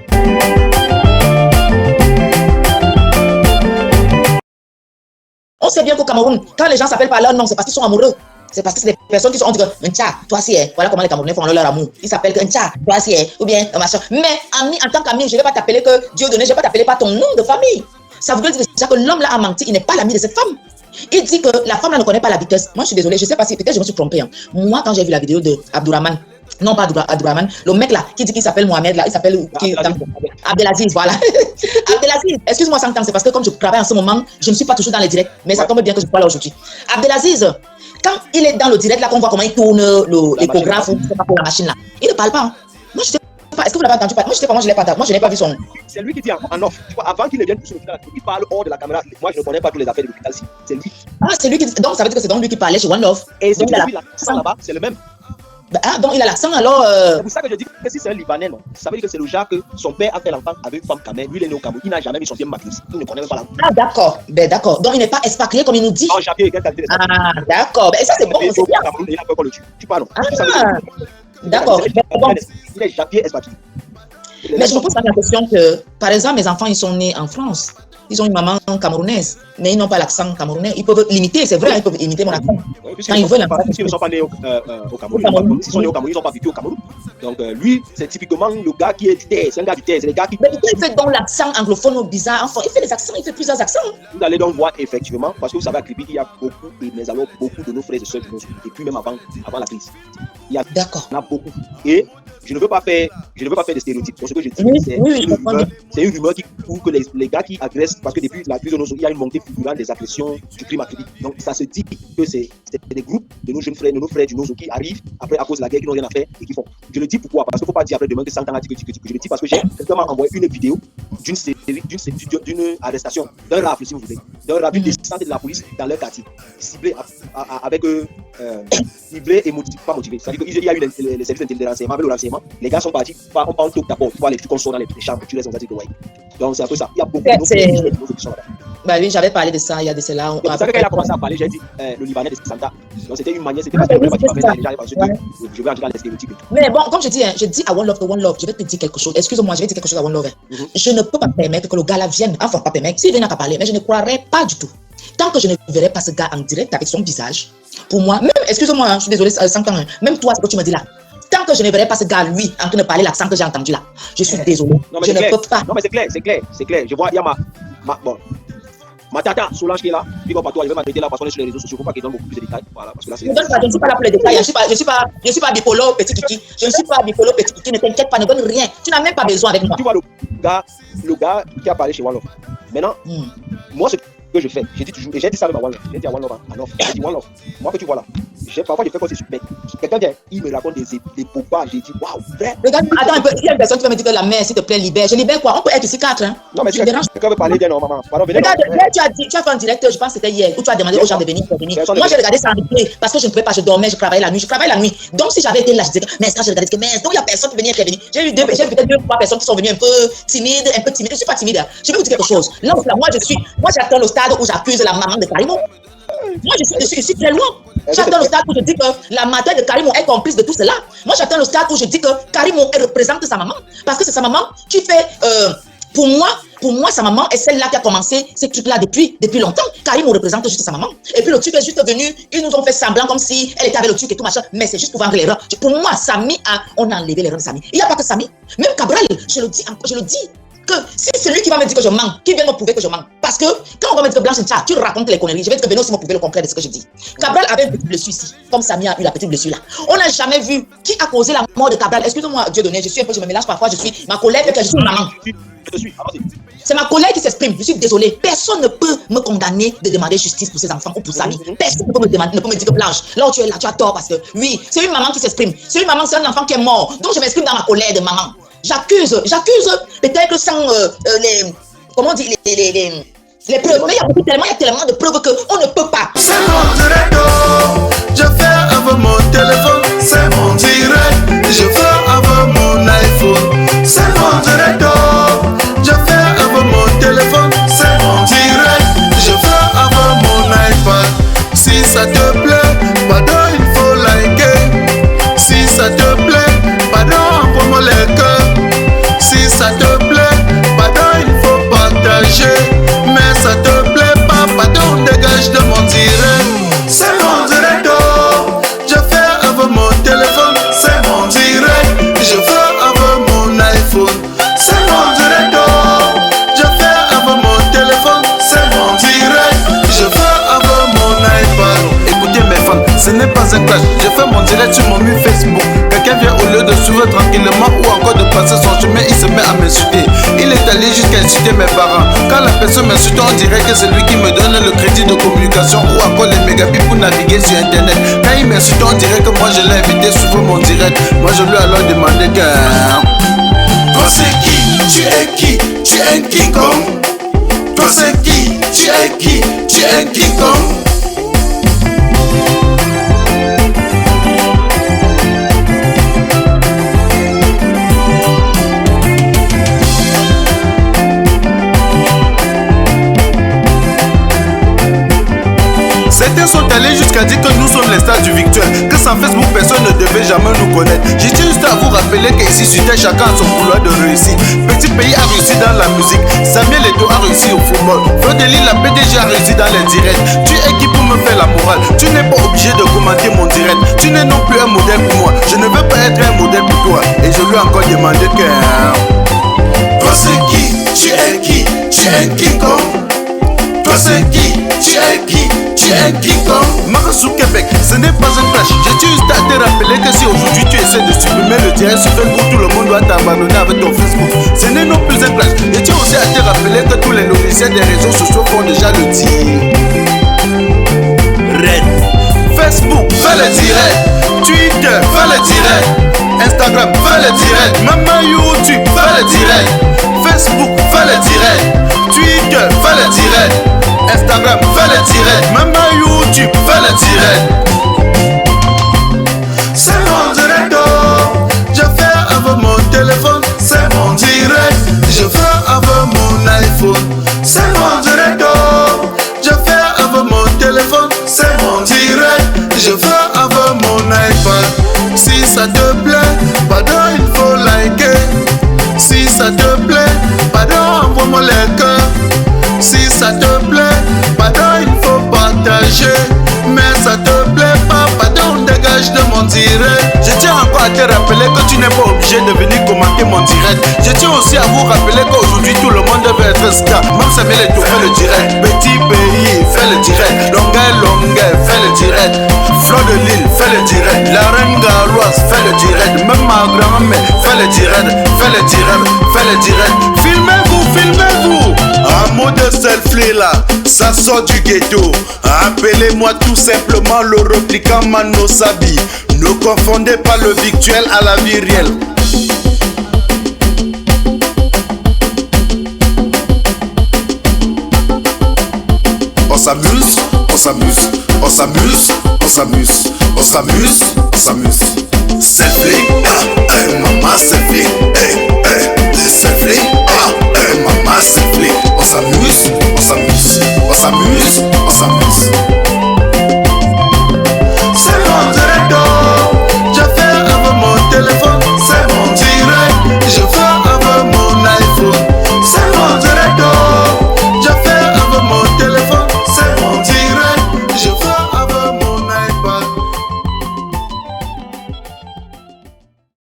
On sait bien qu'au Cameroun, quand les gens s'appellent par leur nom, c'est parce qu'ils sont amoureux. C'est parce que c'est des personnes qui sont, on dit que un tcha, toi si est. Voilà comment les Camerounais font leur amour. Ils s'appellent un tcha, toi si est. Ou bien un machin. Mais ami, en tant qu'ami, je ne vais pas t'appeler que Dieu donné, je ne vais pas t'appeler par ton nom de famille. Ça veut dire déjà que l'homme là a menti, il n'est pas l'ami de cette femme. Il dit que la femme là ne connaît pas la vitesse. Moi je suis désolée, je ne sais pas si peut-être je me suis trompée. Hein. Moi quand j'ai vu la vidéo de Abdourahmane, non pas Abdourahmane, le mec là qui dit qu'il s'appelle Mohamed là, il s'appelle Abdelaziz, voilà. Abdelaziz, excuse-moi 100 ans, c'est parce que comme je travaille en ce moment, je ne suis pas toujours dans les directs, mais ça tombe bien que je sois là aujourd'hui. Abdelaziz, quand il est dans le direct là, qu'on voit comment il tourne l'échographe ou la machine là, il ne parle pas. Hein. Moi je sais pas, est-ce que vous l'avez entendu parler? Moi je sais pas, moi je n'ai pas vu son. C'est lui qui dit en off. Tu vois, avant qu'il ne vienne sur l'hôpital, il parle hors de la caméra. Moi je ne connais pas toutes les affaires de l'hôpital. C'est lui. Ah, c'est lui qui. Donc ça veut dire que c'est donc lui qui parlait chez One Love. Et donc il a l'accent là-bas, c'est le même. Ah, donc il a l'accent alors. C'est pour ça que je dis que si c'est un Libanais, non, ça veut dire que c'est le genre que son père a fait l'enfant avec une femme camère. Lui il est né au Cameroun, il n'a jamais vu son pied maquillé. Il ne connaît même pas la route. Ah d'accord, ben d'accord. Donc il n'est pas expatrié comme il nous dit. Non, jamais, ah d'accord, ben ça c'est bon, c'est bien. Il a peur qu'on le tue. Tu parles non. Ah, d'accord. Il est jamais expatrié. Mais je me pose la question que, par exemple, mes enfants, ils sont nés en France. Ils ont une maman camerounaise, mais ils n'ont pas l'accent camerounais. Ils peuvent l'imiter, c'est vrai, ils peuvent imiter mon accent. Quand ils veulent. S'ils ne sont pas nés au Cameroun, s'ils sont nés au Cameroun, ils n'ont pas vécu au Cameroun. Donc lui, c'est typiquement le gars qui est du terre, c'est un gars du terre, c'est les gars qui... Mais il fait donc l'accent anglophone bizarre, enfin, il fait des accents, il fait plusieurs accents. Vous allez donc voir effectivement, parce que vous savez à Kribi, il y a beaucoup, mais alors beaucoup de nos frères et sœurs qui nous suivent, et puis même avant la crise. Il y en a beaucoup. Et je ne veux pas faire des stéréotypes. Pour ce que je dis, c'est une rumeur qui prouve que les gars qui agressent, parce que depuis la crise de nos il y a une montée fulgurante des agressions du crime à Kribi. Donc ça se dit que c'est des groupes de nos jeunes frères, de nos frères du Nozo qui arrivent après à cause de la guerre, qui n'ont rien à faire et qui font. Je le dis pourquoi? Parce qu'il ne faut pas dire après demain que 100 ans a dit que je le dis parce que quelqu'un m'a envoyé une vidéo d'une arrestation, d'un rafle, si vous voulez, d'une descente de la police dans leur quartier, ciblé avec ciblé et pas motivé. C'est-à-dire qu'il y a eu les services de renseignement, avec le renseignement, les gars sont partis, on parle tout d'abord, tu vois les qu'on sort dans les chambres, tu les ont dit que ouais. Donc c'est un peu ça. Il y a beaucoup de bah oui, j'avais parlé de ça, il y a de cela. C'est ça que quand il a commencé à parler, j'ai dit le Libanais de Santa. Donc c'était une manière, c'était pas que je voulais je vais entrer dans les stéréotypes. Mais bon, comme je dis à One Love, je vais te dire quelque chose. Excuse-moi, je vais dire quelque chose à One Love. Je ne peux pas permettre que le gars là vienne, enfin pas permettre, s'il vient à parler, mais je ne croirais pas du tout. Tant que je ne verrai pas ce gars en direct avec son visage, pour moi, même, excuse-moi, je suis désolé, 100 ans, même toi, ce que tu me dis là, tant que je ne verrai pas ce gars, lui, en train de parler l'accent que j'ai entendu là, je suis désolé. Je ne peux pas. Non, mais c'est clair. Je vois, il y a ma tata Solange qui est là, puis comme toi, il va m'arrêter là parce qu'on est sur les réseaux sociaux, il ne faut pas qu'il donne beaucoup plus de détails. Voilà, parce que là, je ne suis pas là pour les détails, je ne suis pas bipolo, petit kiki. Je ne suis pas bipolo, petit kiki, ne t'inquiète pas, ne donne rien. Tu n'as même pas besoin avec moi. Tu vois le gars qui a parlé chez One Love. Maintenant, moi, ce que je fais, j'ai dit toujours, et j'ai dit ça même à One Love, j'ai dit à One Love en off, j'ai dit One Love, moi que tu vois là, parfois je fais quoi c'est super. Quelqu'un vient, il me raconte des bobards, j'ai dit waouh, vrai. Regarde, attends un peu, il y a une personne qui va me dire que la mère, s'il te plaît, libère. Je libère quoi? On peut être ici 4, hein? Non, mais si quelqu'un veut parler, viens, non, maman. Pardon, venez. Regarde, tu as fait un direct, je pense que c'était hier, où tu as demandé aux gens de venir. Moi, j'ai regardé ça en replay parce que je ne pouvais pas, je dormais, je travaillais la nuit. Donc, si j'avais été là, je disais, mais quand je regardais, donc il y a personne qui venait intervenir. J'ai vu peut-être 2 ou 3 personnes qui sont venues un peu timides. Je suis pas timide. Je vais vous dire quelque chose. Là, moi, j'attends le stade où j'accuse la maman de Karimo. Moi, je suis très loin. J'attends le stade où je dis que la mère de Karimo est complice de tout cela. Moi, j'attends le stade où je dis que Karimo représente sa maman. Parce que c'est sa maman qui fait... Pour moi, sa maman est celle-là qui a commencé ces trucs-là depuis longtemps. Karimo représente juste sa maman. Et puis le truc est juste venu, ils nous ont fait semblant comme si elle était avec le truc et tout machin. Mais c'est juste pour vendre les reins. Pour moi, Samy on a enlevé les reins de Samy. Il n'y a pas que Samy. Même Cabral, je le dis, que si c'est lui qui va me dire que je mens, qui vient me prouver que je mens. Parce que quand on va me dire que Blanche tu racontes les conneries, je vais te venir aussi me prouver le contraire de ce que je dis. Cabral avait une petite blessure ici, comme Samy a eu la petite blessure là. On n'a jamais vu qui a causé la mort de Cabral. Excusez-moi, Dieu donné, je me mélange parfois, je suis ma collègue, que je suis maman. C'est ma collègue qui s'exprime, je suis désolée. Personne ne peut me condamner de demander justice pour ses enfants ou pour Samy. Personne ne peut me demander, ne peut me dire que Blanche, là où tu es là, tu as tort parce que oui, c'est une maman qui s'exprime. C'est une maman, c'est un enfant qui est mort. Donc je m'exprime dans ma colère de maman. J'accuse, peut-être sans comment on dit, les preuves, mais il y a tellement de preuves qu'on ne peut pas. C'est mon direct, je fais avec mon téléphone, c'est mon direct, je fais avec mon iPhone, c'est mon direct, je fais avec mon téléphone, c'est mon direct, je fais avec mon iPad. Si ça te plaît, pardon, il faut liker. Si ça te plaît, pardon, envoie-moi les cœurs. Si ça te plaît, pardon, il faut partager. Mais ça te plaît pas, pardon, dégage de mon direct. C'est mon direct, je fais avec mon téléphone. C'est mon direct, je fais avec mon iPhone. C'est mon direct, je fais avec mon téléphone. C'est mon direct, je fais avec mon iPad. Écoutez mes fans, ce n'est pas un clash. Je fais mon direct sur mon mur Facebook. Quelqu'un vient au lieu de suivre tranquillement ou encore de passer son chemin, il se met à m'insulter. Il est allé jusqu'à insulter mes parents. Quand la personne m'insulte, on dirait que c'est lui qui me donne le crédit de communication ou encore les mégabits pour naviguer sur internet. Quand il m'insulte, on dirait que moi je l'ai invité sur mon direct. Moi je lui ai alors demandé que... Toi c'est qui? Tu es qui? Tu es un King Kong. Toi c'est qui? Tu es qui? Tu es un King Kong. C'est Certains sont allés jusqu'à dire que nous sommes les stars du virtuel, que sans Facebook personne ne devait jamais nous connaître. Je tiens juste à vous rappeler qu'ici sur Terre chacun a son couloir de réussite. Petit pays a réussi dans la musique, Samuel Eto'o a réussi au football, Flodeli la PDG a réussi dans les directs. Tu es qui pour me faire la morale? Tu n'es pas obligé de commenter mon direct. Tu n'es non plus un modèle pour moi. Je ne veux pas être un modèle pour toi. Et je lui ai encore demandé que... Toi c'est qui? Tu es qui? Tu es King Kong. Toi c'est qui? Tu es qui? Tu es King Kong. Marasou Québec, ce n'est pas un clash. Je tiens juste à te rappeler que si aujourd'hui tu essaies de supprimer le direct sur Facebook, tout le monde doit t'abandonner avec ton Facebook. Ce n'est non plus un clash. Je tiens aussi à te rappeler que tous les logiciels des réseaux sociaux font déjà le tir. Red. Facebook, fais le direct. Twitter, fais le direct. Instagram, fais le direct. Maman YouTube, fais le direct. Facebook, fais le direct. Twitter, fais le direct. Instagram, fais le direct. Maman YouTube, fais le direct. C'est mon direct. Je fais avec mon téléphone. C'est mon direct. Je fais avec mon iPhone. C'est mon direct. Je fais avec mon téléphone. C'est mon direct. Je fais avec mon iPad. Si ça te plaît, pardon, il faut liker. Si ça te plaît, pardon, envoie-moi les cœurs. Si ça te plaît, pardon, il faut partager. Mais ça te plaît pas, pardon, dégage de mon direct. Je tiens encore à te rappeler que tu n'es pas obligé de venir commenter mon direct. Je tiens aussi à vous rappeler qu'aujourd'hui tout le monde veut être star. Même Samuel Eto'o fait le direct. Petit pays fait le direct. Longueuil fait le direct. Fleur de Lille fait le direct. La reine Garoise fait le direct. Même ma grand-mère fait le direct. Fait le direct. Fait le direct. Filmez-vous, filmez-vous. Un mot de selfie là, ça sort du ghetto. Appelez-moi tout simplement le replicant Mano Sabi. Ne confondez pas le virtuel à la vie réelle. On s'amuse, on s'amuse, on s'amuse, on s'amuse, on s'amuse, on s'amuse. Selfie, maman selfie, selfie, maman selfie. On s'amuse, on s'amuse, on s'amuse, on s'amuse. C'est mon direct, je fais avec mon téléphone. C'est mon direct, je fais